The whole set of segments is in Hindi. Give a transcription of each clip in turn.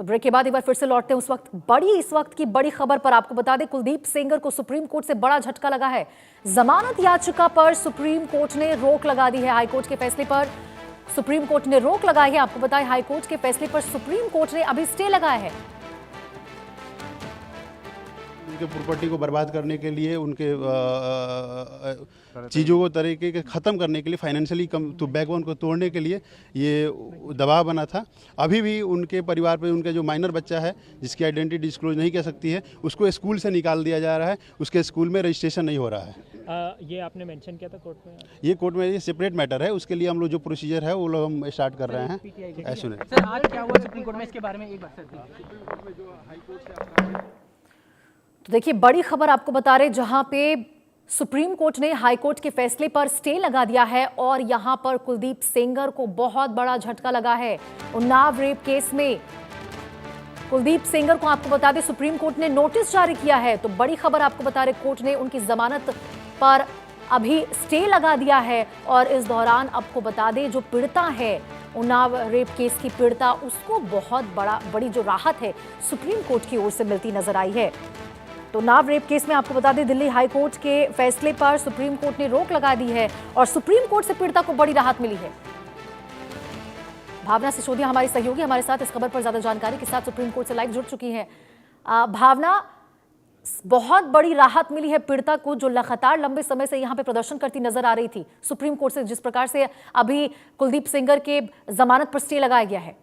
तो ब्रेक के बाद एक बार फिर से लौटते हैं इस वक्त की बड़ी खबर पर। आपको बता दें, कुलदीप सेंगर को सुप्रीम कोर्ट से बड़ा झटका लगा है। जमानत याचिका पर सुप्रीम कोर्ट ने रोक लगा दी है। हाईकोर्ट के फैसले पर सुप्रीम कोर्ट ने रोक लगाई है। आपको बताएं, हाईकोर्ट के फैसले पर सुप्रीम कोर्ट ने अभी स्टे लगाया है। उनके प्रॉपर्टी को बर्बाद करने के लिए, उनके चीज़ों को तरीके के ख़त्म करने के लिए, फाइनेंशियली कम तो बैकबोन को तोड़ने के लिए ये दबाव बना था। अभी भी उनके परिवार पे उनका जो माइनर बच्चा है, जिसकी आइडेंटिटी डिस्क्लोज नहीं कर सकती है, उसको स्कूल से निकाल दिया जा रहा है। उसके स्कूल में रजिस्ट्रेशन नहीं हो रहा है। ये आपने मेंशन किया था कोर्ट में? ये कोर्ट में ये सेपरेट मैटर है। उसके लिए हम लोग जो प्रोसीजर है वो लोग हम स्टार्ट कर रहे हैं। सर, आज क्या हुआ सुप्रीम कोर्ट में, इसके बारे में एक बार तो देखिए, बड़ी खबर आपको बता रहे, जहां पे सुप्रीम कोर्ट ने हाई कोर्ट के फैसले पर स्टे लगा दिया है और यहां पर कुलदीप सेंगर को बहुत बड़ा झटका लगा है। उन्नाव रेप केस में कुलदीप सेंगर को, आपको बता दें, सुप्रीम कोर्ट ने नोटिस जारी किया है। तो बड़ी खबर आपको बता रहे, कोर्ट ने उनकी जमानत पर अभी स्टे लगा दिया है। और इस दौरान आपको बता दें, जो पीड़िता है उन्नाव रेप केस की पीड़िता, उसको बहुत बड़ी जो राहत है सुप्रीम कोर्ट की ओर से मिलती नजर आई है। तो उन्नाव रेप केस में आपको बता दें, दिल्ली हाई कोर्ट के फैसले पर सुप्रीम कोर्ट ने रोक लगा दी है और सुप्रीम कोर्ट से पीड़िता को बड़ी राहत मिली है। भावना सिसोदिया हमारी सहयोगी, हमारे साथ इस खबर पर ज्यादा जानकारी के साथ सुप्रीम कोर्ट से लाइव जुड़ चुकी हैं। भावना, बहुत बड़ी राहत मिली है पीड़िता को, जो लगातार लंबे समय से यहां पे प्रदर्शन करती नजर आ रही थी सुप्रीम कोर्ट से, जिस प्रकार से अभी कुलदीप सेंगर के जमानत पर स्टे लगाया गया है।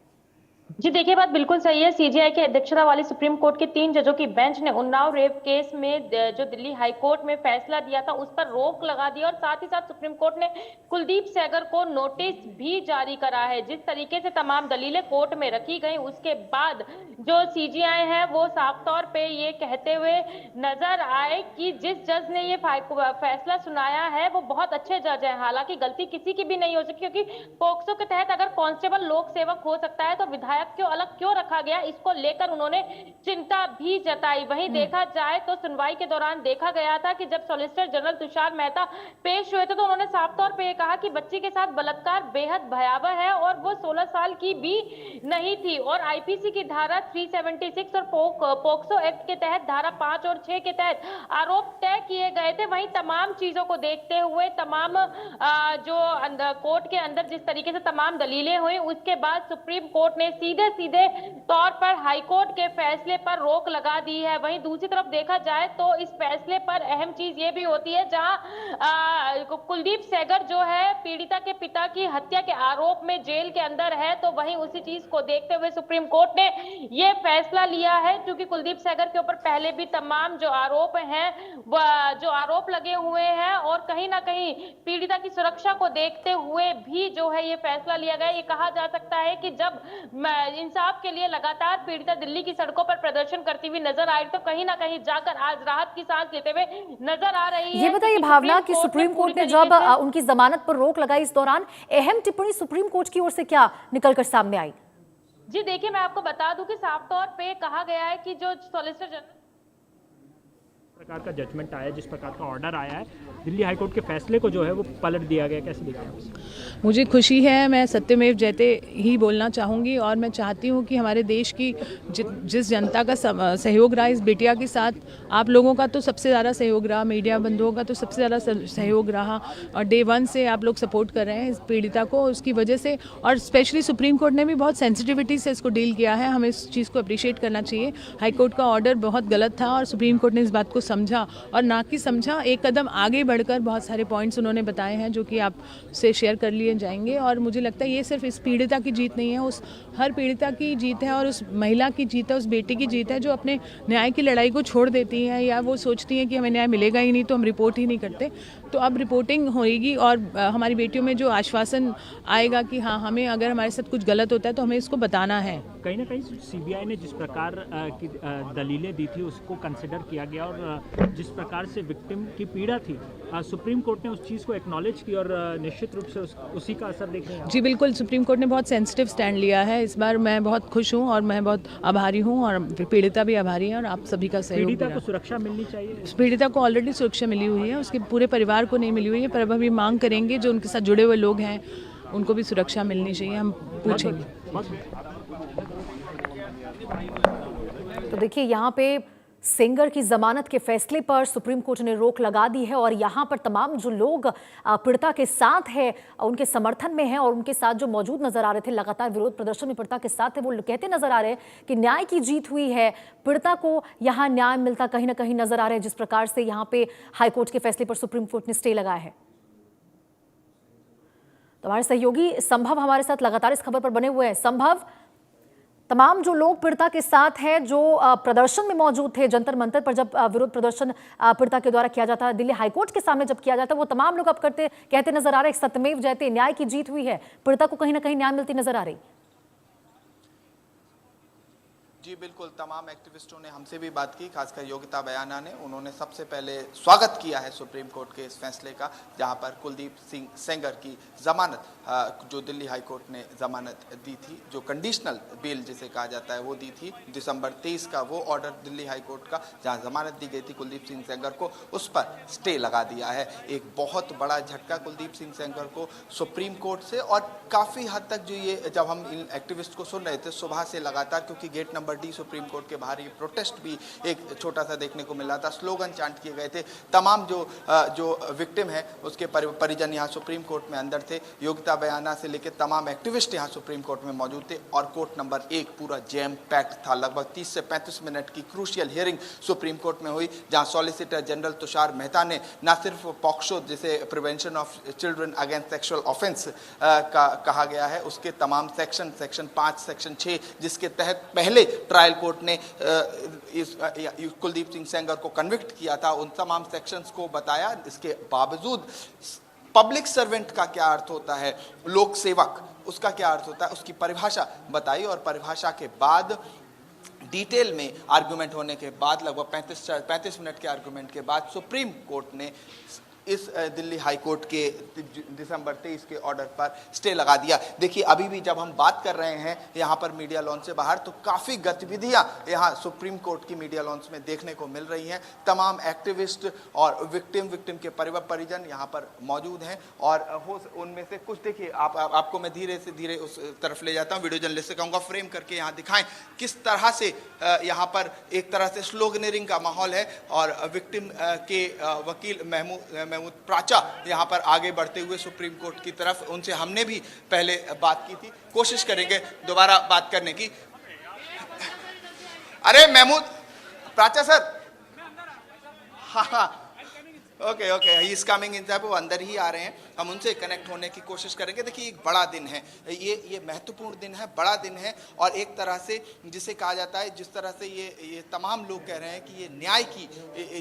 जी देखिए, बात बिल्कुल सही है। सीजीआई की अध्यक्षता वाली सुप्रीम कोर्ट के 3 जजों की बेंच ने उन्नाव रेप केस में जो दिल्ली हाई कोर्ट में फैसला दिया था उस पर रोक लगा दी और साथ ही साथ सुप्रीम कोर्ट ने कुलदीप सेंगर को नोटिस भी जारी करा है। जिस तरीके से तमाम दलीलें कोर्ट में रखी गई, उसके बाद जो सीजीआई है वो साफ तौर पे ये कहते हुए नजर आए कि जिस जज ने ये फैसला सुनाया है वो बहुत अच्छे जज है। हालांकि गलती किसी की भी नहीं हो सकती, क्योंकि पोक्सो के तहत अगर कांस्टेबल लोक सेवक हो सकता है तो विधायक क्यों अलग क्यों रखा गया, इसको लेकर उन्होंने चिंता भी जताई। वहीं देखा जाए तो सुनवाई के दौरान देखा गया था कि जब सॉलिसिटर जनरल तुषार मेहता पेश हुए थे तो उन्होंने साफ तौर पे कहा कि बच्ची के साथ बलात्कार बेहद भयावह है और वो 16 साल की भी नहीं थी और आईपीसी की धारा 376 और पोक्सो एक्ट के तहत धारा 5 और 6 के तहत आरोप तय किए गए थे। वहीं तमाम चीजों को देखते हुए, तमाम जो कोर्ट के अंदर जिस तरीके से तमाम दलीलें हुई, उसके बाद सुप्रीम कोर्ट ने सीधे तौर पर हाईकोर्ट के फैसले पर रोक लगा दी है। वहीं दूसरी तरफ देखा जाए तो इस फैसले पर अहम चीज ये भी होती है, जहां कुलदीप सेंगर जो है पीड़िता के पिता की हत्या के आरोप में जेल के अंदर है, तो वहीं उसी चीज को देखते हुए सुप्रीम कोर्ट ने ये फैसला लिया है। क्योंकि कुलदीप सेंगर के ऊपर पहले भी तमाम जो आरोप हैं, जो आरोप लगे हुए हैं और कहीं ना कहीं पीड़िता की सुरक्षा को देखते हुए भी जो है ये फैसला लिया गया। ये कहा जा सकता है कि जब इंसाफ के लिए लगातार पीड़िता दिल्ली की सड़कों पर प्रदर्शन करती हुई नजर आई तो कहीं ना कहीं जाकर आज राहत की सांस लेते हुए नजर आ रही है। ये बताइए भावना कि सुप्रीम कोर्ट ने जब उनकी जमानत पर रोक लगाई, इस दौरान अहम टिप्पणी सुप्रीम कोर्ट की ओर से क्या निकलकर सामने आई? जी देखिए, मैं आपको बता दूं कि साफ तौर पे कहा गया है कि जो सॉलिसिटर जनरल प्रकार का जजमेंट आया, जिस प्रकार का ऑर्डर आया है, दिल्ली हाईकोर्ट के फैसले को जो है वो पलट दिया गया। कैसे देखते हैं? मुझे खुशी है, मैं सत्यमेव जयते ही बोलना चाहूँगी और मैं चाहती हूँ कि हमारे देश की जिस जनता का सहयोग रहा इस बिटिया के साथ, आप लोगों का तो सबसे ज़्यादा सहयोग रहा, मीडिया बंधुओं का तो सबसे ज़्यादा सहयोग रहा और डे 1 से आप लोग सपोर्ट कर रहे हैं इस पीड़िता को, उसकी वजह से। और स्पेशली सुप्रीम कोर्ट ने भी बहुत सेंसिटिविटी से इसको डील किया है, हमें इस चीज़ को अप्रिशिएट करना चाहिए। हाईकोर्ट का ऑर्डर बहुत गलत था और सुप्रीम कोर्ट ने इस बात को समझा और ना कि समझा, एक कदम आगे बढ़कर बहुत सारे पॉइंट्स उन्होंने बताए हैं जो कि आपसे शेयर कर लिए जाएंगे। और मुझे लगता है ये सिर्फ इस पीड़िता की जीत नहीं है, उस हर पीड़िता की जीत है और उस महिला की जीत है, उस बेटी की जीत है जो अपने न्याय की लड़ाई को छोड़ देती है या वो सोचती है कि हमें न्याय मिलेगा ही नहीं तो हम रिपोर्ट ही नहीं करते। तो अब रिपोर्टिंग होएगी और हमारी बेटियों में जो आश्वासन आएगा कि हाँ, हमें अगर हमारे साथ कुछ गलत होता है तो हमें इसको बताना है। कहीं ना कहीं सीबीआई ने जिस प्रकार की दलीलें दी थी उसको कंसिडर किया गया और जिस प्रकार से विक्टिम की पीड़ा थी, सुप्रीम कोर्ट ने उस चीज़ को एक्नॉलेज की और निश्चित रूप से उसी का असर देखने हैं। जी बिल्कुल, सुप्रीम कोर्ट ने बहुत सेंसिटिव स्टैंड लिया है इस बार। मैं बहुत खुश हूँ और मैं बहुत आभारी हूँ और पीड़िता भी आभारी है और आप सभी का सहयोग। पीड़िता को सुरक्षा मिलनी चाहिए। पीड़िता को ऑलरेडी सुरक्षा मिली हुई है, उसके पूरे परिवार को नहीं मिली हुई है, पर अब हम ये मांग करेंगे जो उनके साथ जुड़े हुए लोग हैं उनको भी सुरक्षा मिलनी चाहिए, हम पूछेंगे। तो देखिए यहाँ पे सेंगर की जमानत के फैसले पर सुप्रीम कोर्ट ने रोक लगा दी है और यहाँ पर तमाम जो लोग पीड़िता के साथ है, उनके समर्थन में हैं और उनके साथ जो मौजूद नजर आ रहे थे, लगातार विरोध प्रदर्शन में पीड़िता के साथ थे, वो कहते नजर आ रहे हैं कि न्याय की जीत हुई है, पीड़िता को यहाँ न्याय मिलता कहीं ना कहीं नजर आ रहा है, जिस प्रकार से यहाँ पे हाईकोर्ट के फैसले पर सुप्रीम कोर्ट ने स्टे लगाया है। तो हमारे सहयोगी संभव हमारे साथ लगातार इस खबर पर बने हुए हैं। संभव, तमाम जो लोग पीड़िता के साथ हैं, जो प्रदर्शन में मौजूद थे जंतर मंतर पर, जब विरोध प्रदर्शन पीड़िता के द्वारा किया जाता है, दिल्ली हाईकोर्ट के सामने जब किया जाता है, वो तमाम लोग अब कहते नजर आ रहे हैं सत्यमेव जयते, न्याय की जीत हुई है, पीड़िता को कहीं ना कहीं न्याय मिलती नजर आ रही। जी बिल्कुल, तमाम एक्टिविस्टों ने हमसे भी बात की, खासकर योगिता बयाना ने। उन्होंने सबसे पहले स्वागत किया है सुप्रीम कोर्ट के इस फैसले का, जहां पर कुलदीप सिंह सेंगर की जमानत, जो दिल्ली हाई कोर्ट ने जमानत दी थी, जो कंडीशनल बेल जिसे कहा जाता है, वो दी थी दिसंबर 23 का वो ऑर्डर दिल्ली हाई कोर्ट का, जहां जमानत दी गई थी कुलदीप सिंह सेंगर को, उस पर स्टे लगा दिया है। एक बहुत बड़ा झटका कुलदीप सिंह सेंगर को सुप्रीम कोर्ट से, और काफ़ी हद तक जो ये, जब हम इन एक्टिविस्ट को सुन रहे थे सुबह से लगातार, क्योंकि gate number D Supreme Court के बाहर ये प्रोटेस्ट भी एक छोटा सा देखने को मिला था, स्लोगन चांट किए गए थे, तमाम जो विक्टिम है उसके परिजन यहाँ सुप्रीम कोर्ट में अंदर थे, योगिता बयाना से लेकर तमाम एक्टिविस्ट यहाँ सुप्रीम कोर्ट में मौजूद थे, और कोर्ट नंबर 1 पूरा जैम पैक्ड था। लगभग 30 से 35 मिनट की क्रूशियल हियरिंग सुप्रीम कोर्ट में हुई, जहाँ सॉलिसिटर जनरल तुषार मेहता ने न सिर्फ पॉक्सो, जिसे prevention of children against sexual offence का कहा गया है, उसके तमाम सेक्शन 5, सेक्शन 6, जिसके तहत पहले ट्रायल कोर्ट ने कुलदीप सिंह सेंगर को कन्विक्ट किया था, उन तमाम सेक्शंस को बताया। इसके बावजूद पब्लिक सर्वेंट का क्या अर्थ होता है, लोक सेवक, उसका क्या अर्थ होता है, उसकी परिभाषा बताई, और परिभाषा के बाद डिटेल में आर्गुमेंट होने के बाद, लगभग 35 मिनट के आर्गुमेंट के बाद, सुप्रीम कोर्ट ने इस दिल्ली हाई कोर्ट के दिसंबर 23 के ऑर्डर पर स्टे लगा दिया। देखिए, अभी भी जब हम बात कर रहे हैं यहाँ पर मीडिया लॉन्च से बाहर, तो काफ़ी गतिविधियाँ यहाँ सुप्रीम कोर्ट की मीडिया लॉन्च में देखने को मिल रही हैं। तमाम एक्टिविस्ट और विक्टिम के परिजन यहाँ पर मौजूद हैं, और उनमें से कुछ, देखिए आपको मैं धीरे से धीरे उस तरफ ले जाता हूँ। वीडियो जर्नलिस्ट से कहूँगा फ्रेम करके यहाँ दिखाएं किस तरह से यहाँ पर एक तरह से स्लोगनरिंग का माहौल है, और विक्टिम के वकील महमूद प्राचा यहाँ पर आगे बढ़ते हुए सुप्रीम कोर्ट की तरफ, उनसे हमने भी पहले बात की थी, कोशिश करेंगे दोबारा बात करने की। अरे महमूद प्राचा सर, हाँ, okay, he is coming in, वो अंदर ही आ रहे हैं, हम उनसे कनेक्ट होने की कोशिश करेंगे। देखिए, एक बड़ा दिन है ये महत्वपूर्ण दिन है, बड़ा दिन है, और एक तरह से जिसे कहा जाता है, जिस तरह से ये तमाम लोग कह रहे हैं कि ये न्याय की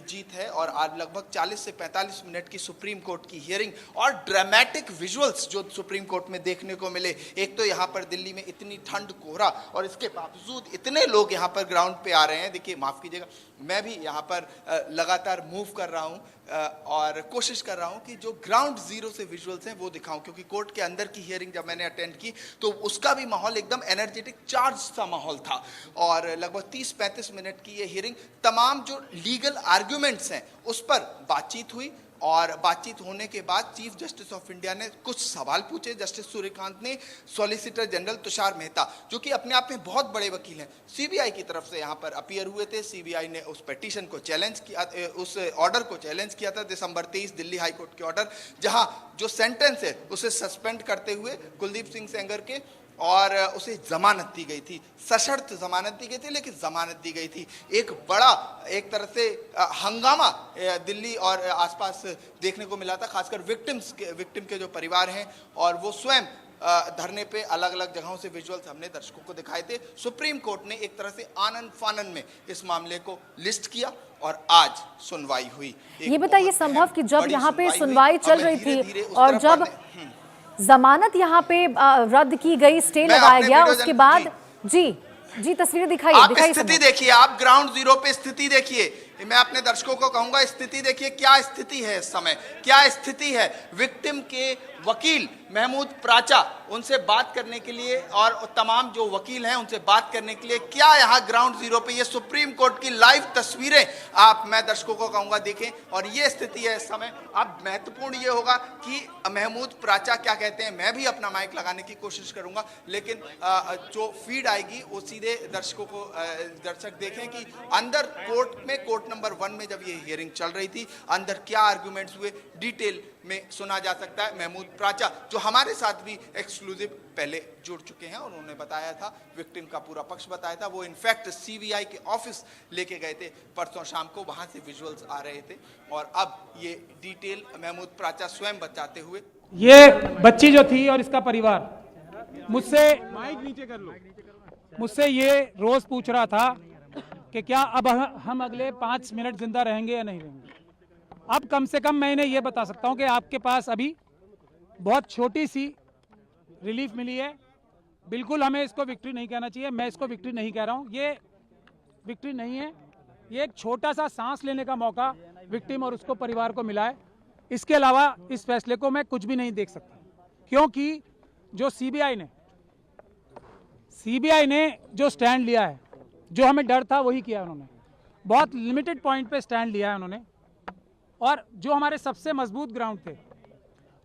जीत है, और आज लगभग 40 से 45 मिनट की सुप्रीम कोर्ट की हियरिंग, और ड्रामेटिक विजुअल्स जो सुप्रीम कोर्ट में देखने को मिले। एक तो यहाँ पर दिल्ली में इतनी ठंड, कोहरा, और इसके बावजूद इतने लोग यहाँ पर ग्राउंड पे आ रहे हैं। देखिए, माफ़ कीजिएगा, मैं भी यहाँ पर लगातार मूव कर रहा हूँ और कोशिश कर रहा हूँ कि जो ग्राउंड जीरो से विजुअल्स हैं वो दिखाऊं, क्योंकि कोर्ट के अंदर की हियरिंग जब मैंने अटेंड की तो उसका भी माहौल एकदम एनर्जेटिक, चार्ज सा माहौल था, और लगभग 30-35 मिनट की ये हियरिंग, तमाम जो लीगल आर्ग्यूमेंट्स हैं उस पर बातचीत हुई, और बातचीत होने के बाद चीफ जस्टिस ऑफ इंडिया ने कुछ सवाल पूछे। जस्टिस सूर्यकांत ने सॉलिसिटर जनरल तुषार मेहता, जो कि अपने आप में बहुत बड़े वकील हैं, सीबीआई की तरफ से यहाँ पर अपीयर हुए थे। सीबीआई ने उस पिटीशन को चैलेंज किया, उस ऑर्डर को चैलेंज किया था, दिसंबर 23 दिल्ली हाई कोर्ट के ऑर्डर, जहाँ जो सेंटेंस है उसे सस्पेंड करते हुए कुलदीप सिंह सेंगर के, और उसे जमानत दी गई थी, सशर्त जमानत दी गई थी, लेकिन जमानत दी गई थी। एक बड़ा, एक तरह से हंगामा दिल्ली और आसपास देखने को मिला था, खासकर विक्टिम के जो परिवार हैं, और वो स्वयं धरने पे अलग अलग जगहों से विजुअल्स हमने दर्शकों को दिखाए थे। सुप्रीम कोर्ट ने एक तरह से आनन फानन में इस मामले को लिस्ट किया, और आज सुनवाई हुई। ये बताइए संभव कि जब यहाँ पे सुनवाई चल रही थी और जब जमानत यहाँ पे रद्द की गई, स्टे लगाया गया, उसके बाद जी तस्वीरें दिखाइए। स्थिति देखिए, आप ग्राउंड जीरो पे स्थिति देखिए, मैं अपने दर्शकों को कहूंगा, स्थिति देखिए, क्या स्थिति है इस समय, क्या स्थिति है। विक्टिम के वकील महमूद प्राचा, उनसे बात करने के लिए, और तमाम जो वकील हैं उनसे बात करने के लिए क्या यहाँ ग्राउंड जीरो पे ये सुप्रीम कोर्ट की लाइव तस्वीरें मैं दर्शकों को कहूंगा देखें। और ये स्थिति है इस समय। अब महत्वपूर्ण ये होगा कि महमूद प्राचा क्या कहते हैं। मैं भी अपना माइक लगाने की कोशिश करूंगा, लेकिन जो फीड आएगी वो सीधे दर्शकों को दर्शक देखें कि अंदर कोर्ट में, कोर्ट नंबर 1 में जब ये हियरिंग चल रही थी, अंदर क्या आर्गुमेंट्स हुए डिटेल में सुना जा सकता है। महमूद प्राचा जो हमारे साथ भी एक्सक्लूसिव पहले जुड़ चुके हैं, उन्होंने बताया था, विक्टिम का पूरा पक्ष बताया था। वो इनफैक्ट सीबीआई के ऑफिस लेके गए थे परसों शाम को, वहां से विजुअल्स आ रहे थे, और अब ये डिटेल महमूद प्राचा स्वयं बताते हुए। ये बच्ची जो थी और इसका परिवार मुझसे ये रोज पूछ रहा था कि क्या अब हम अगले 5 मिनट जिंदा रहेंगे या नहीं रहेंगे। अब कम से कम मैं इन्हें ये बता सकता हूं कि आपके पास अभी बहुत छोटी सी रिलीफ मिली है। बिल्कुल हमें इसको विक्ट्री नहीं कहना चाहिए, मैं इसको विक्ट्री नहीं कह रहा हूं, ये विक्ट्री नहीं है, ये एक छोटा सा सांस लेने का मौका विक्टिम और उसको परिवार को मिला है। इसके अलावा इस फैसले को मैं कुछ भी नहीं देख सकता, क्योंकि जो सीबीआई ने जो स्टैंड लिया है, जो हमें डर था वही किया उन्होंने। बहुत लिमिटेड पॉइंट पे स्टैंड लिया है उन्होंने, और जो हमारे सबसे मजबूत ग्राउंड थे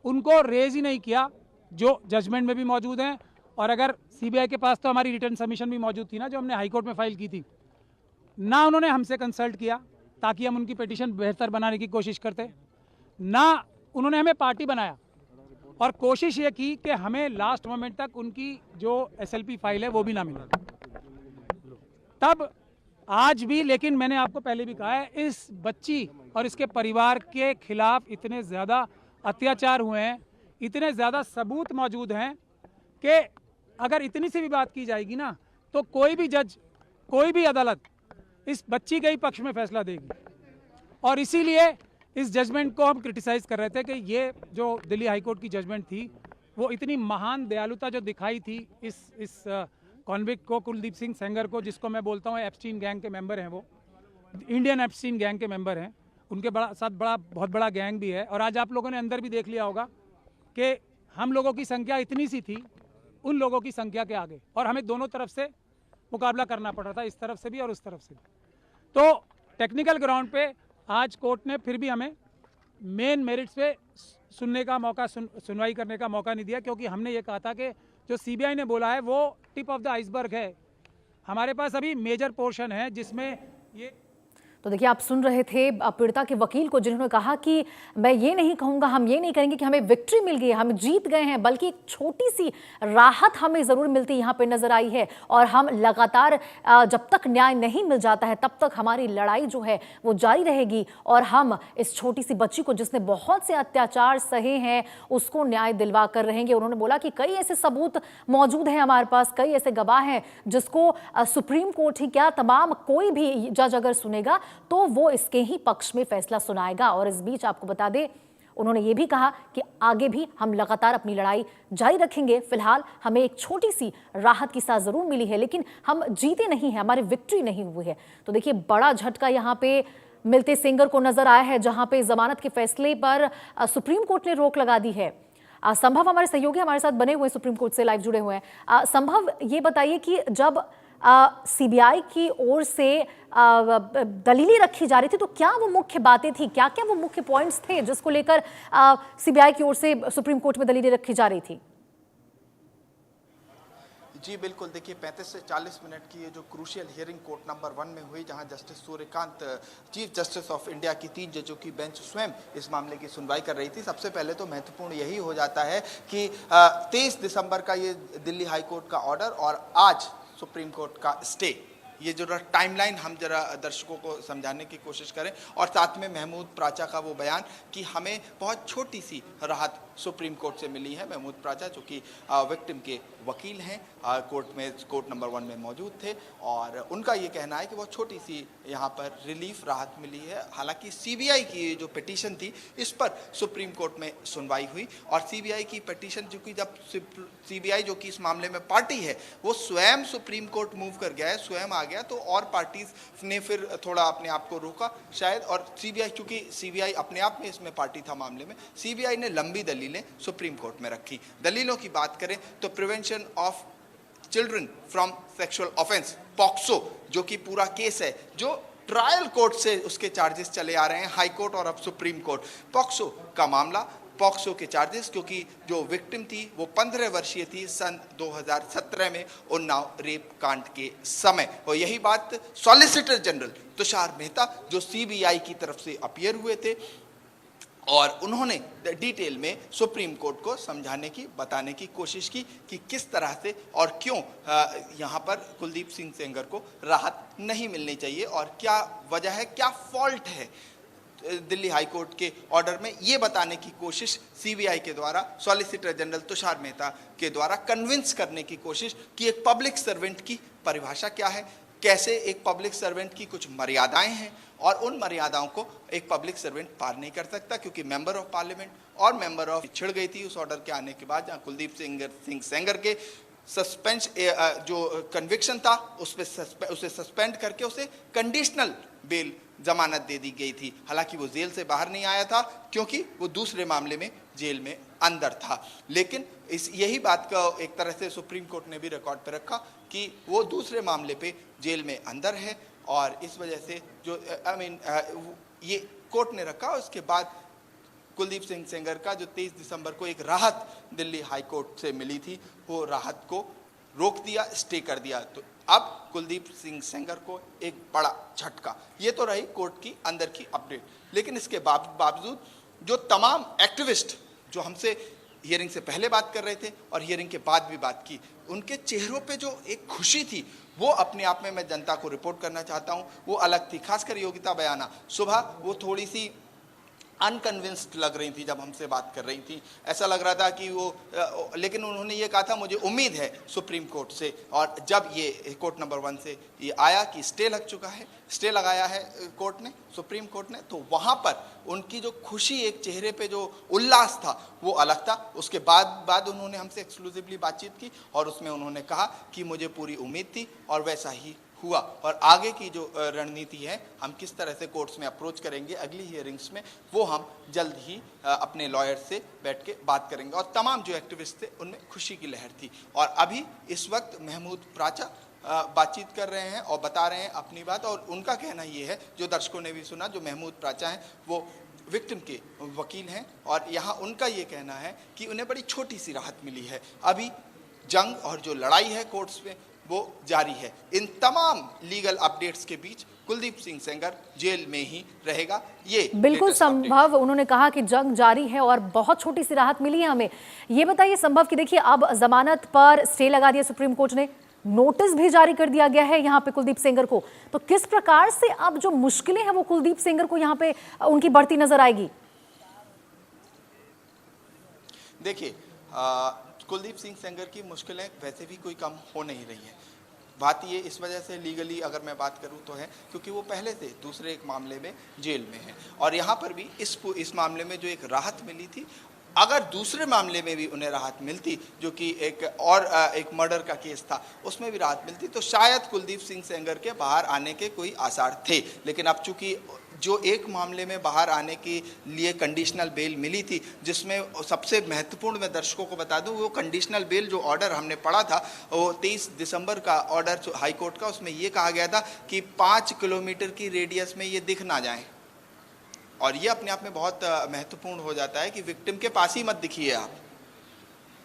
उनको रेज ही नहीं किया, जो जजमेंट में भी मौजूद हैं। और अगर सीबीआई के पास तो हमारी रिटर्न सबमिशन भी मौजूद थी ना, जो हमने हाईकोर्ट में फाइल की थी, ना उन्होंने हमसे कंसल्ट किया ताकि हम उनकी पिटीशन बेहतर बनाने की कोशिश करते, ना उन्होंने हमें पार्टी बनाया, और कोशिश ये की कि हमें लास्ट मोमेंट तक उनकी जो एसएलपी फाइल है वो भी ना मिले। तब आज भी, लेकिन मैंने आपको पहले भी कहा है, इस बच्ची और इसके परिवार के खिलाफ इतने ज़्यादा अत्याचार हुए हैं, इतने ज़्यादा सबूत मौजूद हैं कि अगर इतनी सी भी बात की जाएगी ना, तो कोई भी जज, कोई भी अदालत इस बच्ची के ही पक्ष में फैसला देगी। और इसीलिए इस जजमेंट को हम क्रिटिसाइज़ कर रहे थे कि ये जो दिल्ली हाईकोर्ट की जजमेंट थी, वो इतनी महान दयालुता जो दिखाई थी इस कॉन्विक्ट को, कुलदीप सिंह सेंगर को, जिसको मैं बोलता हूँ एप्स्टीन गैंग के मेंबर हैं, वो इंडियन एप्स्टीन गैंग के मेंबर हैं, उनके बहुत बड़ा गैंग भी है। और आज आप लोगों ने अंदर भी देख लिया होगा कि हम लोगों की संख्या इतनी सी थी उन लोगों की संख्या के आगे, और हमें दोनों तरफ से मुकाबला करना पड़ रहा था, इस तरफ से भी और उस तरफ से भी। तो टेक्निकल ग्राउंड पे आज कोर्ट ने फिर भी हमें मेन मेरिट्स पे सुनने का मौका, सुनवाई करने का मौका नहीं दिया, क्योंकि हमने ये कहा था कि जो सीबीआई ने बोला है वो टिप ऑफ द आइसबर्ग है। हमारे पास अभी मेजर पोर्शन है जिसमें ये। तो देखिए, आप सुन रहे थे पीड़िता के वकील को, जिन्होंने कहा कि मैं ये नहीं कहूँगा, हम ये नहीं कहेंगे कि हमें विक्ट्री मिल गई है, हम जीत गए हैं, बल्कि एक छोटी सी राहत हमें ज़रूर मिलती यहाँ पे नज़र आई है। और हम लगातार, जब तक न्याय नहीं मिल जाता है तब तक हमारी लड़ाई जो है वो जारी रहेगी, और हम इस छोटी सी बच्ची को, जिसने बहुत से अत्याचार सहे हैं, उसको न्याय दिलवा कर रहेंगे। उन्होंने बोला कि कई ऐसे सबूत मौजूद हैं हमारे पास, कई ऐसे गवाह हैं जिसको सुप्रीम कोर्ट ही क्या, तमाम कोई भी जज अगर सुनेगा तो वो इसके ही पक्ष में फैसला सुनाएगा। और इस बीच आपको बता दें, उन्होंने ये भी कहा कि आगे भी हम लगातार अपनी लड़ाई जारी रखेंगे। फिलहाल हमें एक छोटी सी राहत की सांस जरूर मिली है, लेकिन हम जीते नहीं हैं, हमारी विक्ट्री नहीं हुई है। तो देखिए, बड़ा झटका यहाँ पे मिलते सेंगर को नजर आया है, जहां पे जमानत के फैसले पर सुप्रीम कोर्ट ने रोक लगा दी है। संभव हमारे सहयोगी हमारे साथ बने हुए सुप्रीम कोर्ट से लाइव जुड़े हुए हैं। संभव, ये बताइए कि जब सीबीआई की ओर से दलीलें रखी जा रही थी, तो क्या वो मुख्य बातें थी, क्या क्या वो मुख्य पॉइंट्स थे जिसको लेकर सीबीआई की ओर से सुप्रीम कोर्ट में दलीलें रखी जा रही थी? जी बिल्कुल, देखिए 35 से 40 मिनट की ये जो क्रूशियल हियरिंग कोर्ट नंबर 1 में हुई, जहां justice Suryakant, chief justice of India की 3 जजों की बेंच स्वयं इस मामले की सुनवाई कर रही थी। सबसे पहले तो महत्वपूर्ण यही हो जाता है कि 23 दिसंबर का ये दिल्ली हाई कोर्ट का ऑर्डर और आज सुप्रीम कोर्ट का स्टे, ये जो टाइमलाइन हम जरा दर्शकों को समझाने की कोशिश करें, और साथ में महमूद प्राचा का वो बयान कि हमें बहुत छोटी सी राहत सुप्रीम कोर्ट से मिली है। महमूद प्राचा जो कि विक्टिम के वकील हैं, कोर्ट नंबर 1 में मौजूद थे और उनका ये कहना है कि बहुत छोटी सी यहाँ पर रिलीफ राहत मिली है। हालांकि सीबीआई की जो पिटीशन थी इस पर सुप्रीम कोर्ट में सुनवाई हुई और सीबीआई की पिटीशन जो कि जब सीबीआई जो कि इस मामले में पार्टी है वो स्वयं सुप्रीम कोर्ट मूव कर गया है, स्वयं आ गया, तो और पार्टीज ने फिर थोड़ा अपने आप को रोका शायद। और सीबीआई, चूंकि सीबीआई अपने आप में इसमें पार्टी था मामले में, सीबीआई ने लंबी दलीलें सुप्रीम कोर्ट में रखी। दलीलों की बात करें तो prevention of children from sexual offence, POCSO, जो कि पूरा केस है जो ट्रायल कोर्ट से उसके चार्जेस चले आ रहे हैं, हाई कोर्ट और अब सुप्रीम कोर्ट। पॉक्सो का मामला, पॉक्सो के चार्जेस, क्योंकि जो विक्टिम थी वो 15 वर्षीय थी सन 2017 में उन्नाव रेप कांड के समय। और यही बात सॉलिसिटर जनरल तुषार मेहता जो सीबीआई की तरफ से अपीयर हुए थे और उन्होंने डिटेल में सुप्रीम कोर्ट को समझाने की, बताने की कोशिश की कि किस तरह से और क्यों यहाँ पर कुलदीप सिंह सेंगर को राहत नहीं मिलनी चाहिए और क्या वजह है, क्या फॉल्ट है दिल्ली हाई कोर्ट के ऑर्डर में, ये बताने की कोशिश सीबीआई के द्वारा सॉलिसिटर जनरल तुषार मेहता के द्वारा कन्विंस करने की कोशिश कि एक पब्लिक सर्वेंट की परिभाषा क्या है, कैसे एक पब्लिक सर्वेंट की कुछ मर्यादाएं हैं और उन मर्यादाओं को एक पब्लिक सर्वेंट पार नहीं कर सकता, क्योंकि मेंबर ऑफ पार्लियामेंट और मेंबर ऑफ छिड़ गई थी उस ऑर्डर के आने के बाद, जहां कुलदीप सिंह सेंगर के सस्पेंस जो कन्विक्शन था उसे सस्पेंड करके उसे कंडीशनल बेल जमानत दे दी गई थी। हालांकि वो जेल से बाहर नहीं आया था क्योंकि वो दूसरे मामले में जेल में अंदर था, लेकिन यही बात का एक तरह से सुप्रीम कोर्ट ने भी रिकॉर्ड पे रखा कि वो दूसरे मामले पे जेल में अंदर है और इस वजह से जो ये कोर्ट ने रखा। उसके बाद कुलदीप सिंह सेंगर का जो 23 दिसंबर को एक राहत दिल्ली हाई कोर्ट से मिली थी, वो राहत को रोक दिया, स्टे कर दिया। तो अब कुलदीप सिंह सेंगर को एक बड़ा झटका। ये तो रही कोर्ट की अंदर की अपडेट, लेकिन इसके बावजूद जो तमाम एक्टिविस्ट जो हमसे हियरिंग से पहले बात कर रहे थे और हियरिंग के बाद भी बात की, उनके चेहरों पे जो एक खुशी थी वो अपने आप में मैं जनता को रिपोर्ट करना चाहता हूँ, वो अलग थी। खासकर योगिता बयाना सुबह वो थोड़ी सी अनकन्विंस्ड लग रही थी जब हमसे बात कर रही थी, ऐसा लग रहा था कि वो, लेकिन उन्होंने ये कहा था मुझे उम्मीद है सुप्रीम कोर्ट से। और जब ये कोर्ट नंबर 1 से ये आया कि स्टे लग चुका है, स्टे लगाया है कोर्ट ने, सुप्रीम कोर्ट ने, तो वहाँ पर उनकी जो खुशी, एक चेहरे पे जो उल्लास था वो अलग था। उसके बाद उन्होंने हमसे एक्सक्लूसिवली बातचीत की और उसमें उन्होंने कहा कि मुझे पूरी उम्मीद थी और वैसा ही हुआ। और आगे की जो रणनीति है, हम किस तरह से कोर्ट्स में अप्रोच करेंगे अगली हियरिंग्स में, वो हम जल्द ही अपने लॉयर से बैठ के बात करेंगे। और तमाम जो एक्टिविस्ट थे उनमें खुशी की लहर थी। और अभी इस वक्त महमूद प्राचा बातचीत कर रहे हैं और बता रहे हैं अपनी बात, और उनका कहना ये है, जो दर्शकों ने भी सुना, जो महमूद प्राचा हैं वो विक्टिम के वकील हैं और यहाँ उनका ये कहना है कि उन्हें बड़ी छोटी सी राहत मिली है। अभी जंग और जो लड़ाई है कोर्ट्स में वो जारी है। इन तमाम लीगल अपडेट्स के बीच कुलदीप सिंह सेंगर जेल में ही रहेगा, ये बिल्कुल संभव। उन्होंने कहा कि जंग जारी है और बहुत छोटी सी राहत मिली है हमें। ये बताइए संभव कि देखिए अब जमानत पर स्टे लगा दिया सुप्रीम कोर्ट ने, नोटिस भी जारी कर दिया गया है यहाँ पे कुलदीप सेंगर को, तो किस प्रकार से अब जो मुश्किलें हैं वो कुलदीप सेंगर को यहाँ पे उनकी बढ़ती नजर आएगी? देखिए, कुलदीप सिंह सेंगर की मुश्किलें वैसे भी कोई कम हो नहीं रही है। बात ये इस वजह से लीगली अगर मैं बात करूं तो है क्योंकि वो पहले से दूसरे एक मामले में जेल में है और यहाँ पर भी इस मामले में जो एक राहत मिली थी, अगर दूसरे मामले में भी उन्हें राहत मिलती, जो कि एक मर्डर का केस था, उसमें भी राहत मिलती, तो शायद कुलदीप सिंह सेंगर के बाहर आने के कोई आसार थे। लेकिन अब चूंकि जो एक मामले में बाहर आने के लिए कंडीशनल बेल मिली थी, जिसमें सबसे महत्वपूर्ण मैं दर्शकों को बता दूं, वो कंडीशनल बेल जो ऑर्डर हमने पढ़ा था वो 23 दिसंबर का ऑर्डर हाई कोर्ट का, उसमें ये कहा गया था कि 5 किलोमीटर की रेडियस में ये दिख ना जाए। और ये अपने आप में बहुत महत्वपूर्ण हो जाता है कि विक्टिम के पास ही मत दिखिए, आप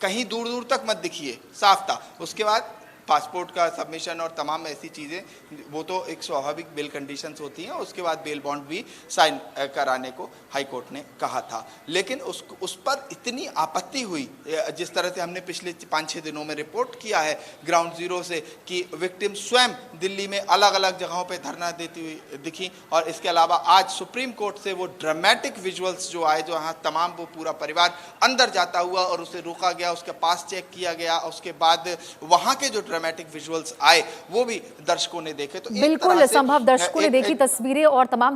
कहीं दूर दूर तक मत दिखिए, साफ था। उसके बाद पासपोर्ट का सबमिशन और तमाम ऐसी चीज़ें, वो तो एक स्वाभाविक बेल कंडीशंस होती हैं। उसके बाद बेल बॉन्ड भी साइन कराने को हाई कोर्ट ने कहा था, लेकिन उस पर इतनी आपत्ति हुई, जिस तरह से हमने पिछले 5-6 दिनों में रिपोर्ट किया है ग्राउंड जीरो से, कि विक्टिम स्वयं दिल्ली में अलग अलग जगहों पे धरना देती हुई दिखी। और इसके अलावा आज सुप्रीम कोर्ट से वो ड्रामेटिक विजुअल्स जो आए, जो यहाँ तमाम वो पूरा परिवार अंदर जाता हुआ और उसे रोका गया, उसके पास चेक किया गया, उसके बाद वहाँ के जो ड्रामेटिक विजुअल्स आए वो भी दर्शकों ने देखे। तो बिल्कुल संभव दर्शकों ने देखी तस्वीरें और तमाम